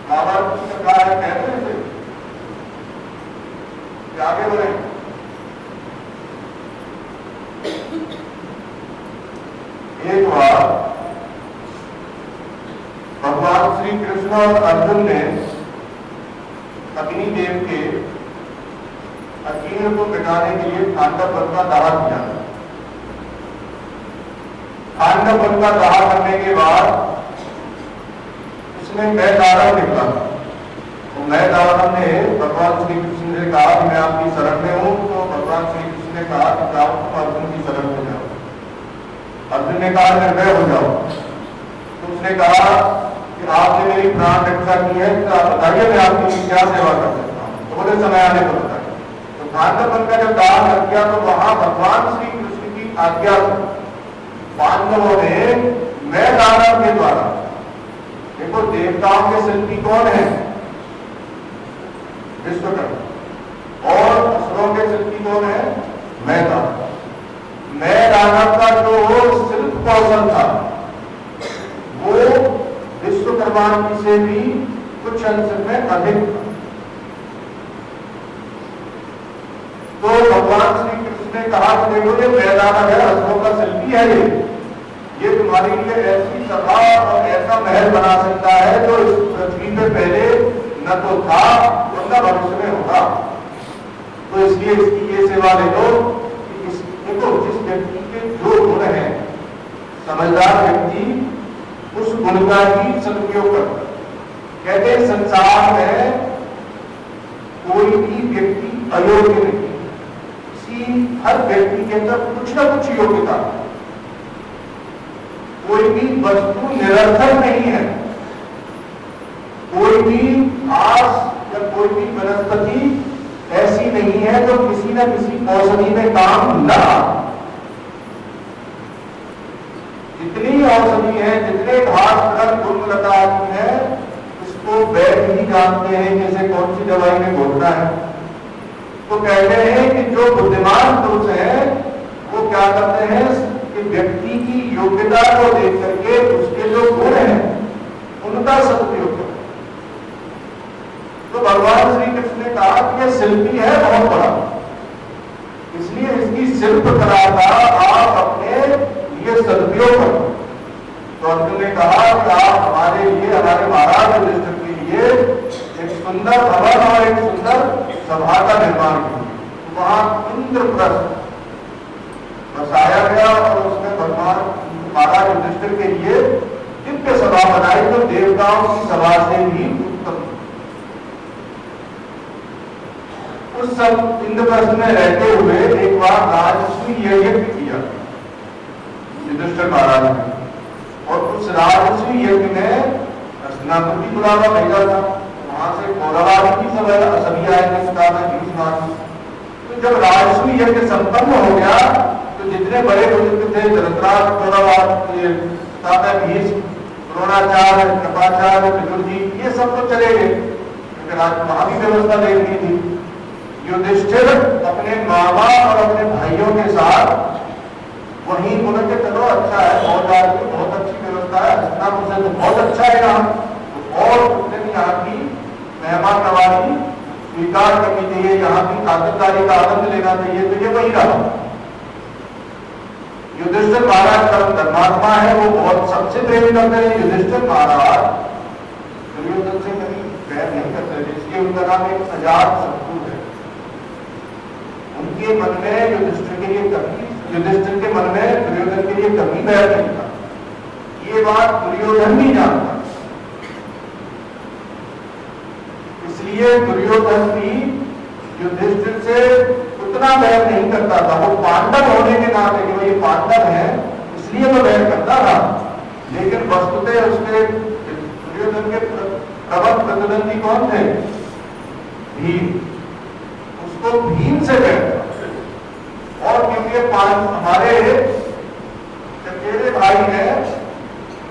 महाभारत की कथा है, कह रहे थे कि आगे बढ़े, एक बार भगवान श्री कृष्ण और अर्जुन ने अग्निदेव के अग्नि को मिटाने के लिए पांडव वन का दाह किया। पांडव वन का दाह करने के बाद उसमें मैदारव निकला। तो मैदारव ने भगवान श्री कृष्ण से कहा कि मैं आपकी शरण में हूं। तो भगवान श्री कृष्ण ने कहा कि जाओ तुम अर्जुन की शरण में जाओ। अर्जुन ने कहा निर्भय हो जाओ। तो उसने कहा कि आपने मेरी प्राण रक्षा की है, तो आप बताइए मैं आपकी क्या सेवा कर सकता हूँ। तो बोले समय आने पर बताइए। तो पांडव वन का जब दाह कर दिया तो वहां भगवान श्री कृष्ण की आज्ञा से पांडवों ने मैदानव के द्वारा, देखो देवताओं के शिल्पी कौन है? विश्वकर्मा। और असुरों के शिल्पी कौन है? मैदानव। मैदानव का जो शिल्प कौशल था वो विश्वकर्मा की से भी कुछ अंश में अधिक था। तो भगवान श्री कृष्ण ने कहा कि देखो ये मैदानव है, असुरों का शिल्पी है, ये तुम्हारे लिए ऐसी सभा और ऐसा महल बना सकता है जो इस पृथ्वी पे पहले न तो था और न भविष्य में होगा। तो इसलिए इसकी ये सेवा ले लो कि देखो जिस व्यक्ति के जो गुण है, समझदार व्यक्ति उस गुण का ही सदुपयोग करता है। कहते हैं संसार में कोई भी व्यक्ति अयोग्य नहीं, हर व्यक्ति के अंदर कुछ ना कुछ योग्यता। कोई भी वस्तु निरर्थक नहीं है। कोई भी घास या कोई भी वनस्पति ऐसी नहीं है जो किसी न किसी औषधि में काम न आ। जितनी औषधि है, जितने घास गुणलता आती है, इसको वैद्य ही जानते हैं जैसे कौन सी दवाई में घोटना है। तो कहते हैं कि जो बुद्धिमान पुरुष है वो क्या करते हैं कि व्यक्ति की योग्यता को देख करके उसके जो गुण हैं उनका सदुपयोग करते हैं। तो भगवान श्री कृष्ण ने कहा कि यह शिल्पी है बहुत बड़ा, इसलिए इसकी शिल्प कला का आप अपने लिए सदुपयोग करो। तो अर्जुन ने कहा कि आप हमारे लिए, हमारे महाराज युधिष्ठिर के लिए एक सुंदर भवन और एक सुंदर सभा का निर्माण किया। वहां इंद्रप्रस्थ बसाया गया और उसमें भगवान महाराज युधिष्ठिर के लिए दिव्य सभा बनाई जो देवताओं की सभा से भी उत्तम। उस सब इंद्रप्रस्थ में रहते हुए एक बार राजस्वी यज्ञ किया युधिष्ठिर महाराज ने, और उस राजस्वी यज्ञ में हस्तिनापुर की बुलावा भेजा था। वहां से कौरवादी की सभी आए थे, तो जब राजस्वी यज्ञ संपन्न हो गया तो जितने बड़े बुजुर्ग थे, धृतराष्ट्र, भीष्म, द्रोणाचार्य, कृपाचार्य, विदुर जी, ये सब तो चले गए क्योंकि वहां भी व्यवस्था देखनी थी। युधिष्ठिर अपने माँ बाप और अपने भाइयों के साथ वहीं बोले कि चलो अच्छा है, बहुत आदमी, बहुत अच्छी व्यवस्था है, हस्तिनापुर से तो बहुत अच्छा है यहाँ, तो और कुछ दिन यहाँ की मेहमान नवाजी स्वीकार करनी चाहिए, यहाँ की खातिरदारी का आनंद लेना चाहिए। तो ये वही रहा। युधिष्ठिर महाराज परम धर्मात्मा है, वो बहुत सबसे प्रेम करते हैं। युधिष्ठिर महाराज दुर्योधन से कभी बैर नहीं करते, इसलिए उनका नाम एक अजात शत्रु है। उनके मन में युधिष्ठिर के लिए कभी, युधिष्ठिर के मन में दुर्योधन के लिए कभी बैर नहीं था। ये बात दुर्योधन भी जानता, इसलिए दुर्योधन भी युधिष्ठिर से उतना बैर नहीं करता था। वो पांडव होने के नाते कि वो ये पांडव है इसलिए वो बैर करता था, लेकिन वस्तुतः उसके दुर्योधन के प्रबल प्रतिद्वंदी कौन थे? भीम। उसको भीम से बैठ, और क्योंकि हमारे चचेरे भाई हैं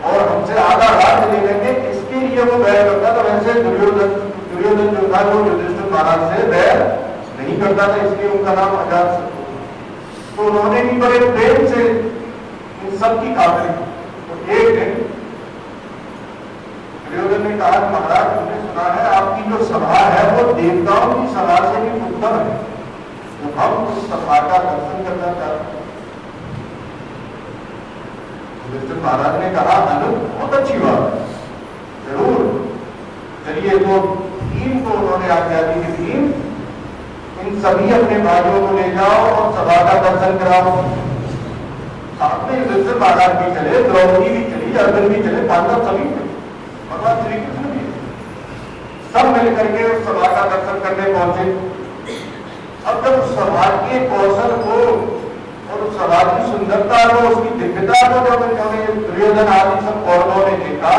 और हमसे आधा राज्य ले लेंगे, इसके लिए वो बैर करता था। वैसे दुर्योधन जो था वो युधिष्ठिर महाराज से बैर नहीं करता था, इसलिए उनका नाम अजातशत्रु। तो उन्होंने भी बड़े प्रेम से इन सब की खातिर। तो एक दिन दुर्योधन ने कहा, महाराज तुमने सुना है आपकी जो सभा है वो देवताओं की सभा से भी उत्तम है, तो हम उस सभा का दर्शन करना चाहते हैं। युधिष्ठिर महाराज ने कहा, अनु बहुत अच्छी बात है, जरूर चलिए। तो भीम को उन्होंने आज्ञा दी कि भीम इन सभी अपने भाइयों को ले जाओ और सभा का दर्शन कराओ। साथ में युधिष्ठिर महाराज भी चले, द्रौपदी भी चली, अर्जुन भी चले, पांडव सभी चले, भगवान श्री कृष्ण भी, सब मिलकर के उस सभा का दर्शन करने पहुंचे। अब जब उस सभा के कौशल को और उस सभा की सुंदरता को, उसकी दिव्यता को जब इन्होंने दुर्योधन आदि सब कौरवों ने देखा,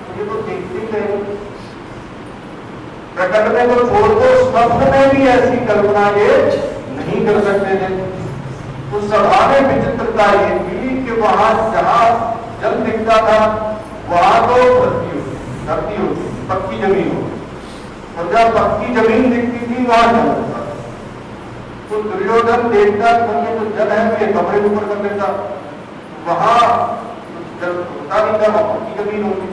तो ये तो देखते गए। प्रकट में तो छोड़ दो, स्वप्न में भी ऐसी कल्पना ये नहीं कर सकते थे। उस सभा में विचित्रता ये थी कि वहां जहां जल दिखता था वहां तो धरती होती, पक्की जमीन होती, और जब पक्की जमीन दिखती थी वहां जल होता। तो दुर्योधन देखता क्योंकि तो जल है तो ये कपड़े ऊपर कर देता, वहां जल होता नहीं था, वहां पक्की जमीन होती,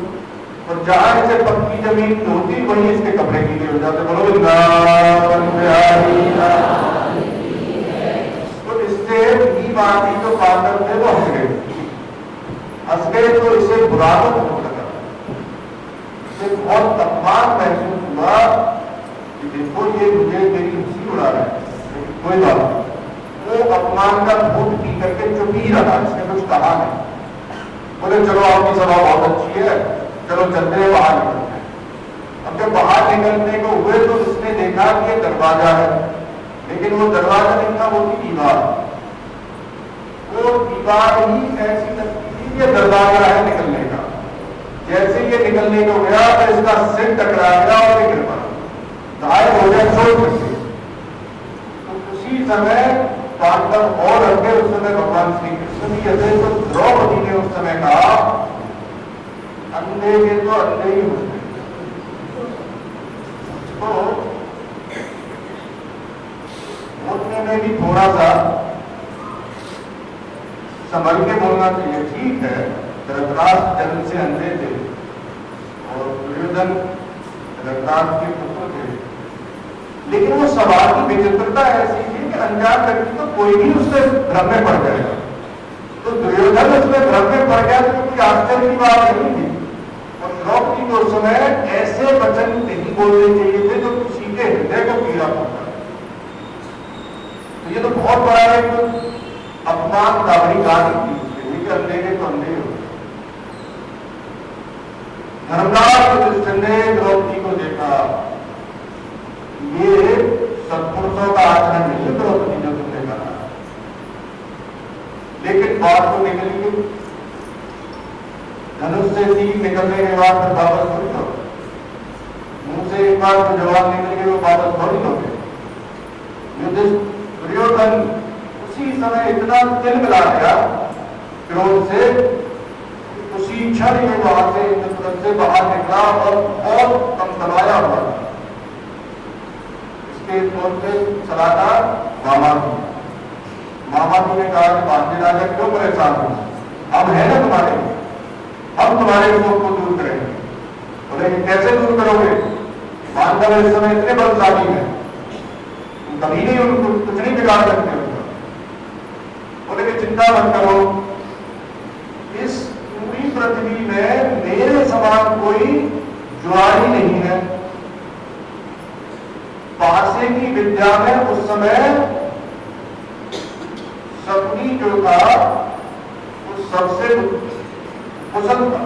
और जहां इसे पक्की जमीन होती वहीं इसके कपड़े गीले हो जाते। बोलो वृंदावन बिहारी। तो इससे भीम आदि जो पांडव थे वो हंस गए तो इसे बुरा मत लगा, इसे बहुत अपमान महसूस हुआ कि देखो ये मुझे मेरी हंसी उड़ा रहा है, कोई बात नहीं। वो अपमान का भूत पी करके चुप ही रहा, इसने कुछ कहा नहीं। बोले चलो आपकी सभा बहुत अच्छी है, चलो चलते हैं बाहर निकलते हैं। अब जब बाहर निकलने को हुए तो उसने देखा कि ये दरवाजा है, लेकिन वो दरवाजा नहीं था, वो थी दीवार। वो दीवार ही ऐसी लगती थी कि दरवाजा है निकलने का। जैसे ये निकलने को गया तो इसका सिर टकरा गया और गिर पड़ा, घायल हो गया चोट लगी। तो उसी समय पांडव और अंधे, उस समय भगवान श्री कृष्ण भी थे, तो द्रौपदी ने उस समय कहा, अंधे के तो अंधे ही होते। तो बोलने में भी थोड़ा सा संभल के बोलना चाहिए। ठीक है, धृतराष्ट्र जन्म से अंधे थे और दुर्योधन धृतराष्ट्र के पुत्र थे, लेकिन वो सभा की विचित्रता ऐसी थी कि अनजान व्यक्ति तो कोई भी उससे भ्रम में पड़ जाएगा। तो दुर्योधन उसमें भ्रम में पड़ गया तो कोई आश्चर्य की बात नहीं थी। और द्रौपदी को उस समय ऐसे वचन नहीं बोलने चाहिए थे जो किसी के हृदय को पीड़ा पहुंचा। तो ये तो बहुत बड़ा एक अपमान का बड़ी गाली थी उसके, कि अंधे के तो अंधे हो। धर्मराज युधिष्ठिर ने द्रौपदी को देखा, ये सत्पुरुषों का आचरण नहीं है द्रौपदी जो तुमने कहा, लेकिन बात तो निकली गई। धनुष से तीर निकलने के बाद फिर वापस थोड़ी हो, मुंह से एक बार जो जवाब निकल गए वो वापस थोड़ी हो गए। दुर्योधन उसी समय इतना तिल मिला गया क्रोध से, उसी क्षण ये वहां से इंद्रप्रस्थ से बाहर निकला और बहुत कमकमाया हुआ था। इसके तौर पे सलाहकार मामाजी ने कहा कि बांधे राजा क्यों परेशान हो, हम है ना तुम्हारे, हम तुम्हारे शोक को दूर करेंगे। बोले कैसे दूर करोगे, पांडव इस समय इतने बलशाली हैं, तुम कभी नहीं उनको कुछ नहीं बिगाड़ सकते उनका। बोले कि चिंता मत करो, इस पूरी पृथ्वी में मेरे समान कोई जुआरी नहीं है। पासे की विद्या में उस समय शकुनी जो था वो सबसे कुशल था,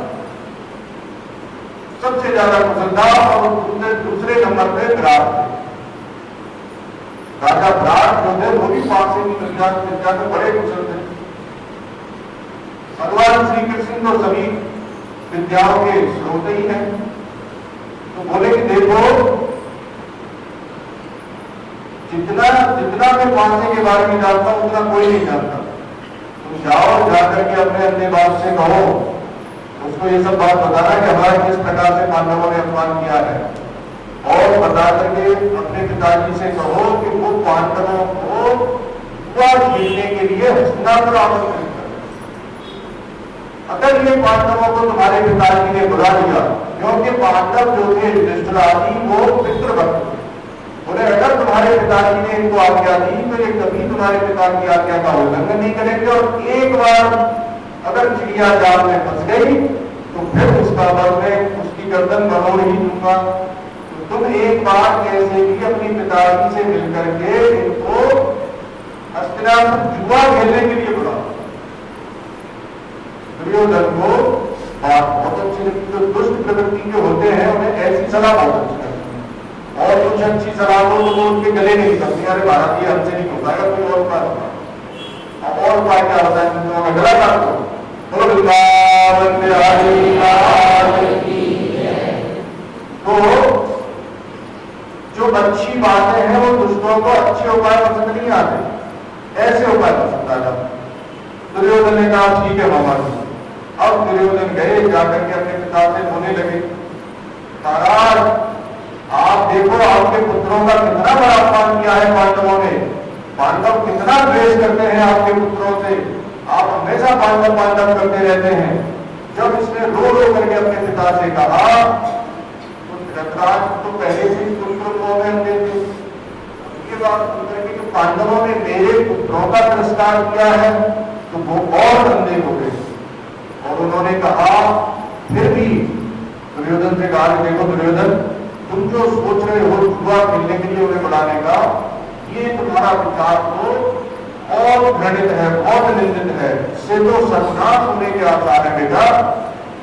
सबसे ज्यादा कुशल था, और दूसरे नंबर पे विराट थे। राजा विराट जो थे वो भी पासे की विद्या में बड़े कुशल थे। भगवान श्री कृष्ण तो सभी विद्याओं के स्रोत ही हैं। देखो जितना जितना मैं पांसे के बारे में जानता हूं उतना कोई नहीं जानता। तुम जाओ, जाकर के अपने अन्य बाप से कहो, उसको ये सब बात बताना कि हमारा किस प्रकार से पांडवों ने अपमान किया है, और बता करके अपने पिताजी से कहो कि वो पांडवों को जुआ खेलने के लिए हस्तिनापुर आमंत्रित करें। अगर ये पांडवों को तुम्हारे पिताजी ने बुला दिया, क्योंकि पांडव जो थे युधिष्ठिर आदि वो पितृभक्त थे, बोले अगर तुम्हारे पिताजी ने इनको आज्ञा दी तो ये कभी तुम्हारे पिता की आज्ञा का उल्लंघन नहीं करेंगे, और एक बार अगर चिड़िया जाल में फंस गई तो फिर उसका बल में उसकी गर्दन बरोड़ ही दूंगा। तो तुम एक बार कैसे भी अपनी पिताजी से मिलकर के इनको हस्तिनापुर जुआ खेलने के लिए बुलाओ। दुर्योधन को बात बहुत अच्छी लगती, जो दुष्ट प्रवृत्ति के होते हैं उन्हें ऐसी सलाह बहुत अच्छी लगती है, और कुछ अच्छी सलाह हो तो वो उनके गले नहीं करती, अरे भारत ये हमसे नहीं हो पाएगा, कोई और उपाय होगा। और उपाय क्या होता है, तुम लोगों का गला काट दो। तो जो अच्छी बातें हैं वो दुष्टों को अच्छे उपाय पसंद नहीं आते, ऐसे उपाय पसंद आ जाते। दुर्योधन ने कहा ठीक है मामा जी। अब दुर्योधन गए, जाकर के अपने पिता से बोलने लगे, महाराज आप देखो आपके पुत्रों का कितना बड़ा अपमान किया है पांडवों ने, पांडव कितना द्वेष करते हैं आपके पुत्रों से, आप हमेशा पांडव पांडव करते रहते हैं। जब इसने रो रो करके अपने पिता से कहा तो धृतराज तो पहले से हो गए थे, ये बात सुनकर के पांडवों ने मेरे पुत्रों का तिरस्कार किया है तो वो और अंधे हो गए, और उन्होंने कहा फिर भी दुर्योधन से कहा, देखो दुर्योधन तुम जो सोच रहे हो जुआ खेलने के लिए उन्हें बुलाने का, ये तुम्हारा विचार तो बहुत घृणित है, बहुत निंदित है, इससे तो सर्वनाश होने के आसार है बेटा।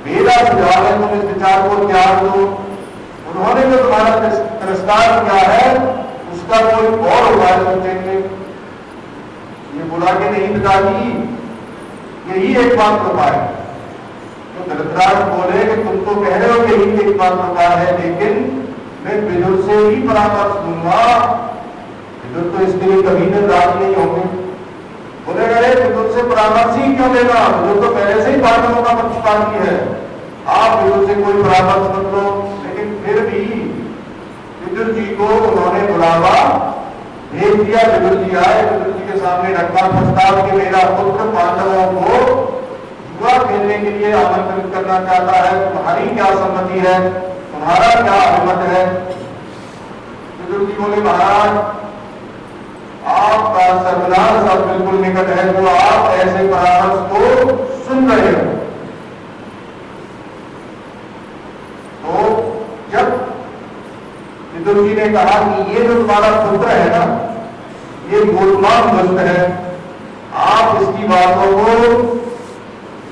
मेरा सुझाव है तुम इस विचार को त्याग दो। उन्होंने जो तुम्हारा तिरस्कार किया है उसका कोई और उपाय सोचेंगे। ये बोला कि नहीं पिताजी, यही एकमात्र उपाय है। तो धृतराष्ट्र बोले कि तुम तो कह रहे हो कि यही एकमात्र उपाय है, लेकिन मैं विदुर से ही परामर्श दूंगा। विदुर तो इसके लिए कभी भी राजी नहीं होंगे। बोले अरे विदुर से परामर्श ही क्यों लेना, विदुर तो पहले से ही पांडवों का पक्षपाती है, आप विदुर से कोई परामर्श मत लो। लेकिन फिर भी विदुर जी को उन्होंने बुलावा भेज दिया। विदुर जी आए, विदुर जी के सामने रखा प्रस्ताव कि मेरा पुत्र पांडवों को जुआ खेलने के लिए आमंत्रित करना चाहता है, तुम्हारी क्या सम्मति है, तुम्हारा क्या अभिमत है। विदुर जी बोले महाराज आपका सर्वनाश अब बिल्कुल निकट है, तो आप ऐसे परामर्श को सुन रहे हो। तो जब विदुर जी ने कहा कि ये जो तुम्हारा पुत्र है ना, ये गोलमाल दुष्ट है, आप इसकी बातों को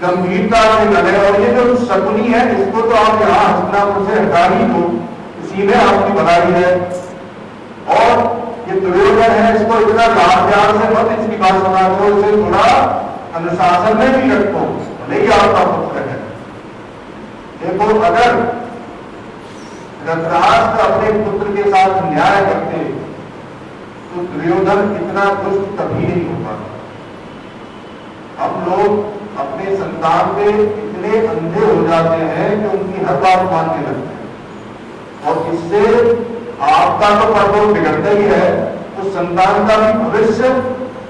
गंभीरता से न लें, और ये जो शकुनी है इसको तो आप यहाँ हस्तिनापुर से हटा ही दो, इसी में आपकी भलाई है। और ये दुर्योधन है, इसको इतना लाभ प्यार से मत इसकी बात सुना दो, इसे थोड़ा अनुशासन में भी रखो, भले ही आपका पुत्र है। देखो अगर धृतराष्ट्र अपने पुत्र के साथ न्याय करते तो दुर्योधन इतना दुष्ट कभी नहीं हो पाता। हम लोग अपने संतान पे इतने अंधे हो जाते हैं कि उनकी हर बात मानने लगते हैं, और इससे आपका तो परलोक बिगड़ता ही है, तो संतान का भी भविष्य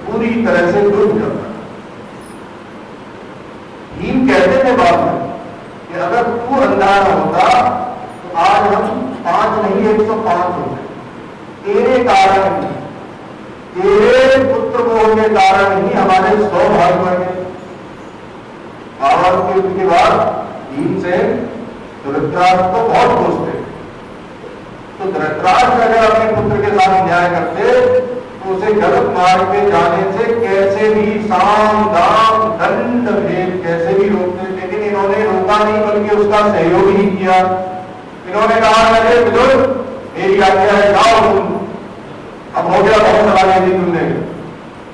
पूरी तरह से डूब जाता है। भीम कहते थे बाद में कि अगर तू अंधा न होता तो आज हम 5 नहीं 105 होते, तेरे कारण ही, तेरे पुत्र मोह के कारण ही हमारे 100 भाई बढ़ गए। महाभारत के युद्ध के बाद भीमसेन धृतराष्ट्र को बहुत दोस्त थे, तो धृतराष्ट्र अगर अपने पुत्र के साथ न्याय करते तो उसे गलत मार्ग पे जाने से कैसे भी साम दाम दंड भेद कैसे भी रोकते, लेकिन इन्होंने रोका नहीं बल्कि उसका सहयोग ही किया। इन्होंने कहा अरे विदुर मेरी आज्ञा है, जाओ तुम, अब हो गया बहुत सलाह दी तुमने,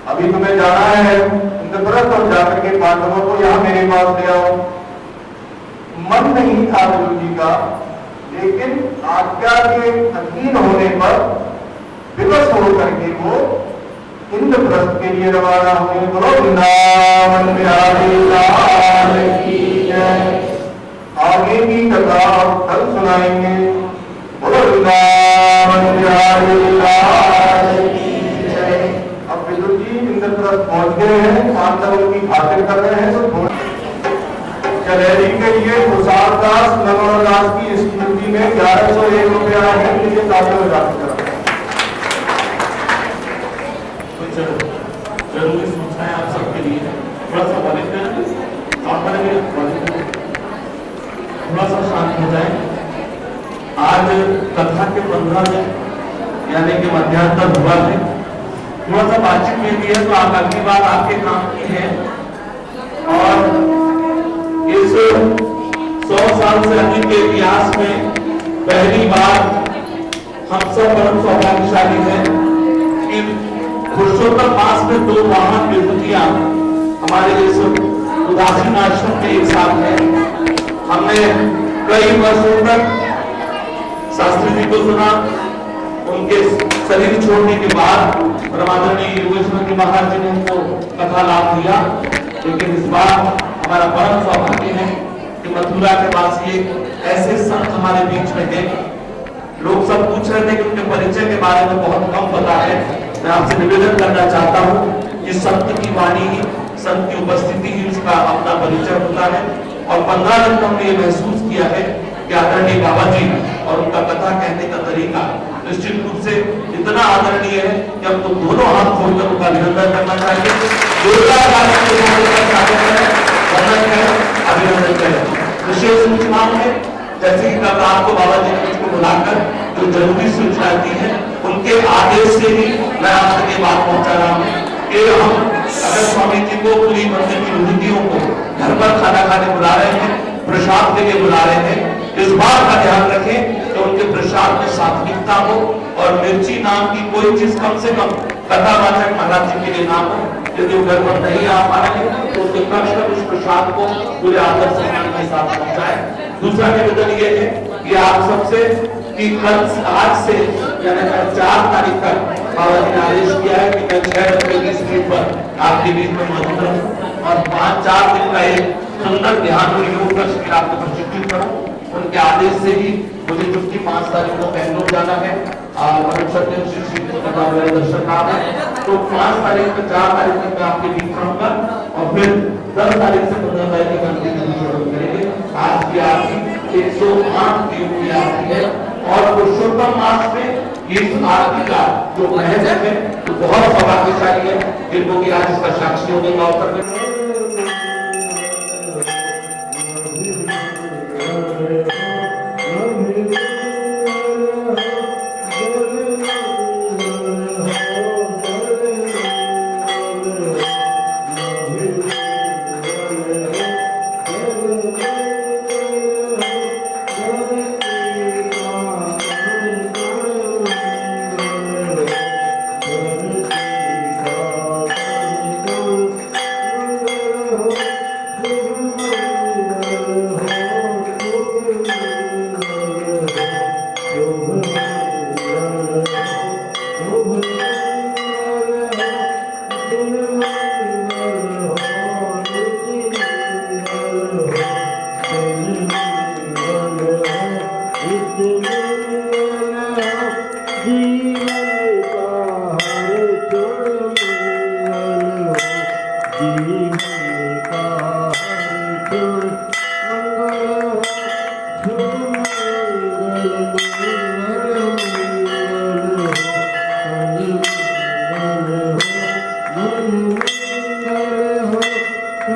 अभी तुम्हें जाना है इंद्रप्रस्थ और जाकर के पांडवों को यहाँ मेरे पास ले आओ। मन नहीं था विदुर जी का, लेकिन आज्ञा के अधीन होने पर विवश होकर के वो इंद्रप्रस्थ के लिए रवाना हुए। बोलो वृंदावन बिहारी लाल की जय। आगे की कथा कल सुनाएंगे। बोलो वृंदावन बिहारी लाल की जय। अब विदुर जी इंद्रप्रस्थ पहुंच गए हैं, पांडवों की खातिर कर रहे हैं, तो कलेरी के लिए तुषारदास नगरदास की स्मृति में 1101 रुपया है, मुझे काफी हो जाती है। जरूरी सूचना है आप सबके लिए, थोड़ा सा बलित करेंगे और थोड़ा सा शांत हो जाए। आज कथा के 15 दिन यानी कि मध्यान्ह हुआ है, थोड़ा सा बातचीत में भी है तो आप अगली बार आपके काम की है। और इस 100 साल से अधिक के इतिहास में पहली बार हम सब परम सौभाग्यशाली हैं कि पुरुषोत्तम मास में 2 महान विभूतियां हमारे इस उदासीन आश्रम में एक साथ है। हमने कई वर्षों तक शास्त्री जी को सुना, उनके शरीर छोड़ने के बाद परमादरणीय योगेश्वर जी महाराज जी ने उनको कथा लाभ दिया। लेकिन इस बार हमारा परम सौभाग्य है कि मथुरा के पास ये ऐसे संत हमारे बीच में हैं। लोग सब पूछ रहे थे कि उनके परिचय के बारे में बहुत कम पता है। मैं आपसे निवेदन करना चाहता हूँ कि संत की वाणी ही, संत की उपस्थिति ही उसका अपना परिचय होता है। और 15 दिन हमने ये महसूस किया है कि आदरणीय बाबा जी और उनका कथा कहने का तरीका निश्चित रूप से इतना आदरणीय है कि हमको दोनों हाथ खोलकर उनका अभिनंदन करना चाहिए। अभिनंदन करें। विशेष सूचनाओं में जैसे कि कल रात को बाबा जी ने मुझको बुलाकर जो जरूरी सूचना दी है, उनके आदेश से ही मैं आप तक ये बात पहुंचा रहा हूँ कि हम अगर स्वामी जी को पूरी मंदिर की विभूतियों को घर पर खाना खाने बुला रहे हैं, प्रसाद के लिए बुला रहे हैं, इस बात का ध्यान रखें कि उनके प्रसाद में सात्विकता हो और मिर्ची नाम की कोई चीज कम से कम कथावाचक महाराज जी के लिए ना हो। यदि वो घर पर नहीं आ पा रहे हैं तो उसके कक्ष में उस प्रसाद को पूरे आदर सम्मान के साथ पहुंचाए। दूसरा निवेदन ये है कि आप सबसे कि कल आज से यानी 4 तारीख तक बाबा जी ने आदेश किया है कि मैं 6:20 पर आपके बीच में मौजूद रहूं और 5-4 दिन का एक सुंदर ध्यान और योग का शिविर आपको प्रशिक्षित करूं। उनके आदेश से ही मुझे चुटकी 5 तारीख को बेंगलोर जाना है और दर्शन काम है, तो 5 तारीख से 4 तारीख तक मैं आपके बीच रहूंगा और फिर 10 तारीख से 15 तारीख तक हम शुरू करेंगे। आज की आरती 108 की आरती है और पुरुषोत्तम मास में इस आरती का जो महत्व है तो बहुत सौभाग्यशाली है जिनको कि आज इसका साक्षी होने का अवसर मिला। जीवन का हर छोड़